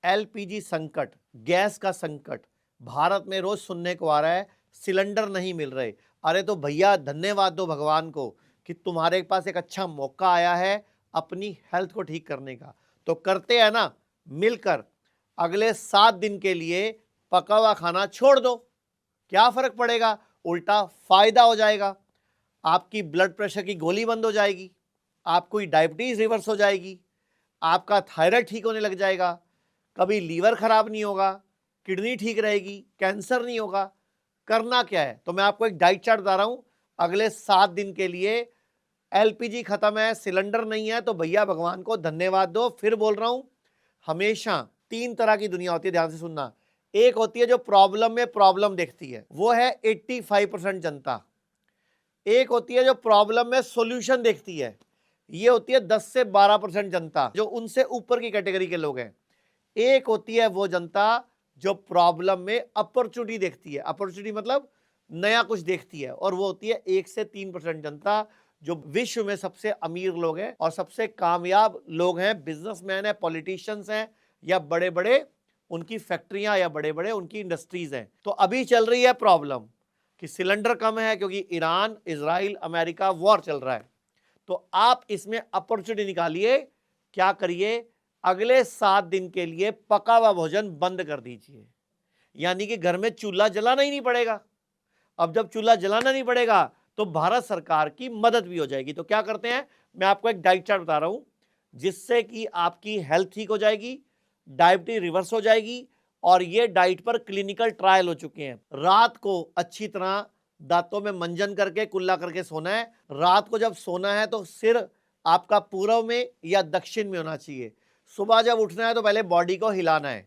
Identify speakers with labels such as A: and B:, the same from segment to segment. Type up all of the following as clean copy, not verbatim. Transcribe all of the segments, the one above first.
A: LPG संकट, gas का संकट भारत में रोज सुनने को आ रहा है, सिलेंडर नहीं मिल रहे। अरे तो भैया धन्यवाद दो भगवान को कि तुम्हारे पास एक अच्छा मौका आया है अपनी हेल्थ को ठीक करने का। तो करते हैं ना मिलकर, अगले 7 दिन के लिए पका हुआ खाना छोड़ दो। क्या फर्क पड़ेगा, उल्टा फायदा हो जाएगा। आपकी ब्लड प्रेशर की गोली बंद हो जाएगी, आपकी डायबिटीज रिवर्स हो जाएगी, आपका थायराइड ठीक होने लग जाएगा, कभी लीवर खराब नहीं होगा, किडनी ठीक रहेगी, कैंसर नहीं होगा। करना क्या है, तो मैं आपको एक डाइट चार्ट बता रहा हूं अगले 7 दिन के लिए। एलपीजी खत्म है, सिलेंडर नहीं है, तो भैया भगवान को धन्यवाद दो। फिर बोल रहा हूं, हमेशा 3 तरह की दुनिया होती है, ध्यान से सुनना। एक होती है जो प्रॉब्लम में प्रॉब्लम देखती है, वो है 85% जनता। एक होती है जो प्रॉब्लम में सॉल्यूशन देखती है, ये होती है 10 से 12% जनता, जो उनसे ऊपर की कैटेगरी के लोग हैं। एक होती है वो जनता जो प्रॉब्लम में अपॉर्चुनिटी देखती है, अपॉर्चुनिटी मतलब नया कुछ देखती है, और वो होती है 1 से 3% जनता, जो विश्व में सबसे अमीर लोग हैं और सबसे कामयाब लोग हैं, बिजनेसमैन है, पॉलिटिशियंस हैं, या बड़े बड़े उनकी फैक्ट्रियां या बड़े बड़े उनकी इंडस्ट्रीज हैं। तो अभी चल रही है प्रॉब्लम कि सिलेंडर कम है क्योंकि ईरान, इजराइल, अमेरिका वॉर चल रहा है। तो आप इसमें अपॉर्चुनिटी निकालिए। क्या करिए, अगले 7 दिन के लिए पका हुआ भोजन बंद कर दीजिए, यानी कि घर में चूल्हा जलाना ही नहीं पड़ेगा। अब जब चूल्हा जलाना नहीं पड़ेगा तो भारत सरकार की मदद भी हो जाएगी। तो क्या करते हैं, मैं आपको एक डाइट चार्ट बता रहा हूं जिससे कि आपकी हेल्थ ठीक हो जाएगी, डायबिटीज रिवर्स हो जाएगी, और ये डाइट पर क्लिनिकल ट्रायल हो चुके हैं। रात को अच्छी तरह दांतों में मंजन करके कुल्ला करके सोना है। रात को जब सोना है तो सिर आपका पूर्व में या दक्षिण में होना चाहिए। सुबह जब उठना है तो पहले बॉडी को हिलाना है,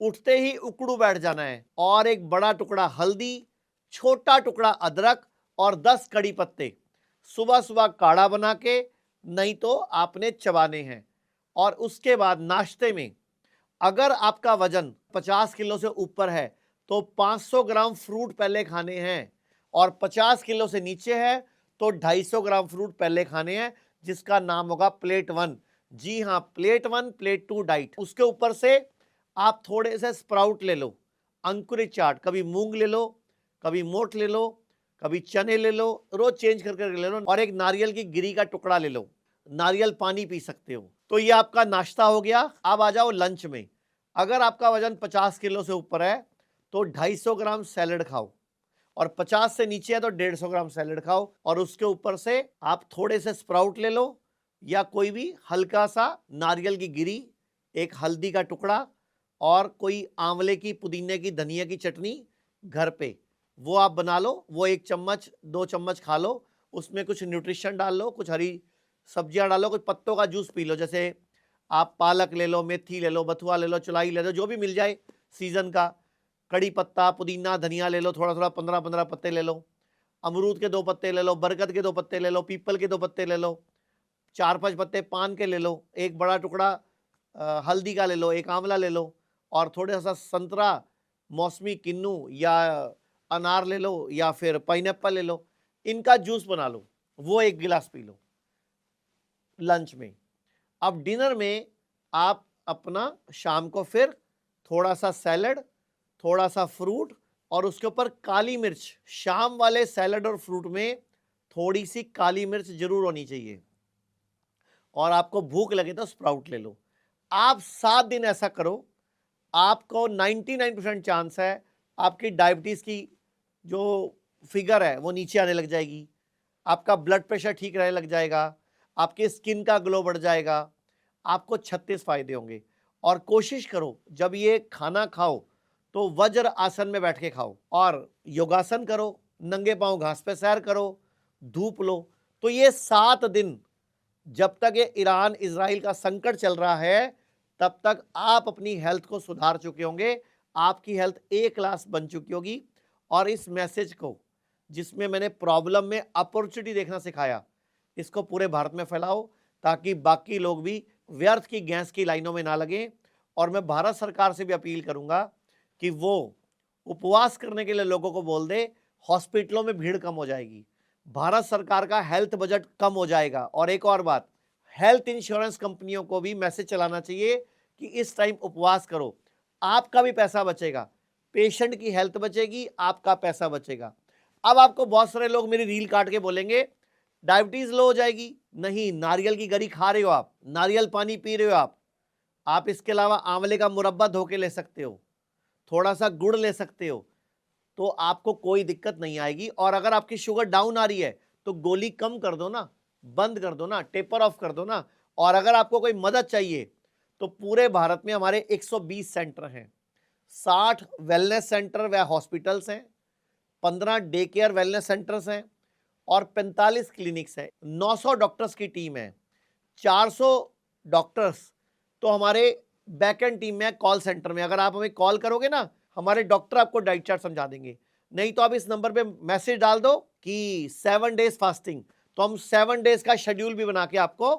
A: उठते ही उकड़ू बैठ जाना है, और एक बड़ा टुकड़ा हल्दी, छोटा टुकड़ा अदरक और 10 कड़ी पत्ते सुबह सुबह काढ़ा बना के, नहीं तो आपने चबाने हैं। और उसके बाद नाश्ते में अगर आपका वजन 50 किलो से ऊपर है तो 500 ग्राम फ्रूट पहले खाने हैं, और 50 किलो से नीचे है तो 250 ग्राम फ्रूट पहले खाने हैं, जिसका नाम होगा प्लेट 1। जी हाँ, प्लेट 1, प्लेट 2 डाइट। उसके ऊपर से आप थोड़े से स्प्राउट ले लो, अंकुरित चाट, कभी मूंग ले लो, कभी मोठ ले लो, कभी चने ले लो, रोज चेंज करके ले लो, और एक नारियल की गिरी का टुकड़ा ले लो, नारियल पानी पी सकते हो। तो ये आपका नाश्ता हो गया। अब आ जाओ लंच में। अगर आपका वजन 50 किलो से ऊपर है तो 250 ग्राम सैलेड खाओ, और 50 से नीचे है तो 150 ग्राम सैलेड खाओ, और उसके ऊपर से आप थोड़े से स्प्राउट ले लो, या कोई भी हल्का सा नारियल की गिरी, एक हल्दी का टुकड़ा, और कोई आंवले की, पुदीने की, धनिया की चटनी घर पे वो आप बना लो, वो 1 चम्मच 2 चम्मच खा लो। उसमें कुछ न्यूट्रिशन डाल लो, कुछ हरी सब्जियां डालो, कुछ पत्तों का जूस पी लो, जैसे आप पालक ले लो, मेथी ले लो, बथुआ ले लो, चुलाई ले लो, जो भी मिल जाए सीजन का, कड़ी पत्ता, पुदीना, धनिया ले लो, थोड़ा थोड़ा 15-15 पत्ते ले लो, अमरूद के 2 पत्ते ले लो, बरगद के 2 पत्ते ले लो, पीपल के 2 पत्ते ले लो, 4-5 पत्ते पान के ले लो, एक बड़ा टुकड़ा हल्दी का ले लो, एक आंवला ले लो, और थोड़ा सा संतरा, मौसमी, किन्नू या अनार ले लो, या फिर पाइनएप्पल ले लो, इनका जूस बना लो, वो 1 गिलास पी लो लंच में। अब डिनर में आप अपना शाम को फिर थोड़ा सा सैलड, थोड़ा सा फ्रूट, और उसके ऊपर काली मिर्च। शाम वाले सैलड और फ्रूट में थोड़ी सी काली मिर्च जरूर होनी चाहिए, और आपको भूख लगे तो स्प्राउट ले लो। आप 7 दिन ऐसा करो, आपको 99% चांस है आपकी डायबिटीज की जो फिगर है वो नीचे आने लग जाएगी, आपका ब्लड प्रेशर ठीक रहने लग जाएगा, आपकी स्किन का ग्लो बढ़ जाएगा, आपको 36 फायदे होंगे। और कोशिश करो जब ये खाना खाओ तो वज्र आसन में बैठ के खाओ, और योगासन करो, नंगे पांव घास पे सैर करो, धूप लो। तो ये 7 दिन जब तक ये ईरान इजराइल का संकट चल रहा है तब तक आप अपनी हेल्थ को सुधार चुके होंगे, आपकी हेल्थ ए क्लास बन चुकी होगी। और इस मैसेज को, जिसमें मैंने प्रॉब्लम में अपॉर्चुनिटी देखना सिखाया, इसको पूरे भारत में फैलाओ ताकि बाकी लोग भी व्यर्थ की गैस की लाइनों में ना लगें। और मैं भारत सरकार से भी अपील करूंगा कि वो उपवास करने के लिए लोगों को बोल दे, हॉस्पिटलों में भीड़ कम हो जाएगी, भारत सरकार का हेल्थ बजट कम हो जाएगा। और एक और बात, हेल्थ इंश्योरेंस कंपनियों को भी मैसेज चलाना चाहिए कि इस टाइम उपवास करो, आपका भी पैसा बचेगा, पेशेंट की हेल्थ बचेगी, आपका पैसा बचेगा। अब आपको बहुत सारे लोग मेरी रील काट के बोलेंगे डायबिटीज लो हो जाएगी। नहीं, नारियल की गरी खा रहे हो आप, नारियल पानी पी रहे हो आप इसके अलावा आंवले का मुरब्बा धो के ले सकते हो, थोड़ा सा गुड़ ले सकते हो, तो आपको कोई दिक्कत नहीं आएगी। और अगर आपकी शुगर डाउन आ रही है तो गोली कम कर दो ना, बंद कर दो ना, टेपर ऑफ कर दो ना। और अगर आपको कोई मदद चाहिए तो पूरे भारत में हमारे 120 सेंटर हैं, 60 वेलनेस सेंटर व हॉस्पिटल्स हैं, 15 डे केयर वेलनेस सेंटर्स हैं और 45 क्लिनिक्स हैं। 900 डॉक्टर्स की टीम है, 400 डॉक्टर्स तो हमारे बैकएंड टीम में, कॉल सेंटर में। अगर आप हमें कॉल करोगे ना, हमारे डॉक्टर आपको डाइट चार्ट समझा देंगे। नहीं तो आप इस नंबर पे मैसेज डाल दो कि 7 डेज फास्टिंग, तो हम 7 डेज का शेड्यूल भी बना के आपको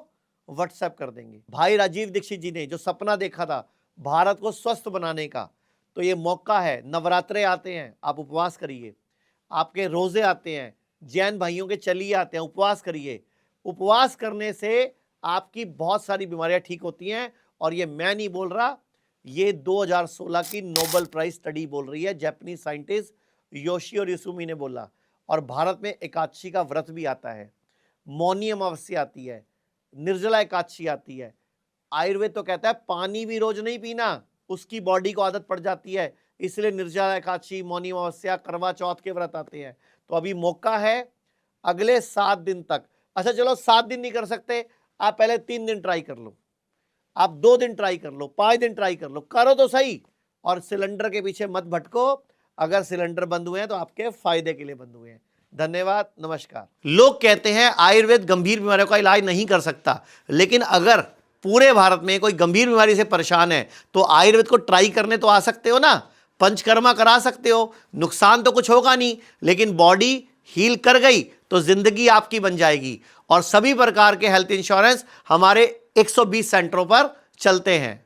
A: व्हाट्सएप कर देंगे। भाई राजीव दीक्षित जी ने जो सपना देखा था भारत को स्वस्थ बनाने का, तो ये मौका है। नवरात्रे आते हैं, आप उपवास करिए, आपके रोजे आते हैं, जैन भाइयों के चलिए आते हैं, उपवास करिए। उपवास करने से आपकी बहुत सारी बीमारियां ठीक होती हैं। और ये मैं नहीं बोल रहा, ये 2016 की नोबेल प्राइज स्टडी बोल रही है, जापानीज साइंटिस्ट योशिओ युसुमी ने बोला। और भारत में एकादशी का व्रत भी आता है, मौनी अमावस्या आती है, निर्जला एकादशी आती है। आयुर्वेद तो कहता है पानी भी रोज नहीं पीना, उसकी बॉडी को आदत पड़ जाती है, इसलिए निर्जला एकादशी, मौनी अमावस्या, करवा चौथ के व्रत आते हैं। तो अभी मौका है अगले 7 दिन तक। अच्छा चलो 7 दिन नहीं कर सकते, आप पहले 3 दिन ट्राई कर लो, आप 2 दिन ट्राई कर लो, 5 दिन ट्राई कर लो, करो तो सही। और सिलेंडर के पीछे मत भटको। अगर सिलेंडर बंद हुए हैं तो आपके फायदे के लिए बंद हुए हैं। धन्यवाद, नमस्कार। लोग कहते हैं आयुर्वेद गंभीर बीमारियों का इलाज नहीं कर सकता, लेकिन अगर पूरे भारत में कोई गंभीर बीमारी से परेशान है तो आयुर्वेद को ट्राई करने तो आ सकते हो ना, पंचकर्मा करा सकते हो, नुकसान तो कुछ होगा नहीं, लेकिन बॉडी हील कर गई तो जिंदगी आपकी बन जाएगी। और सभी प्रकार के हेल्थ इंश्योरेंस हमारे 120 सेंटरों पर चलते हैं।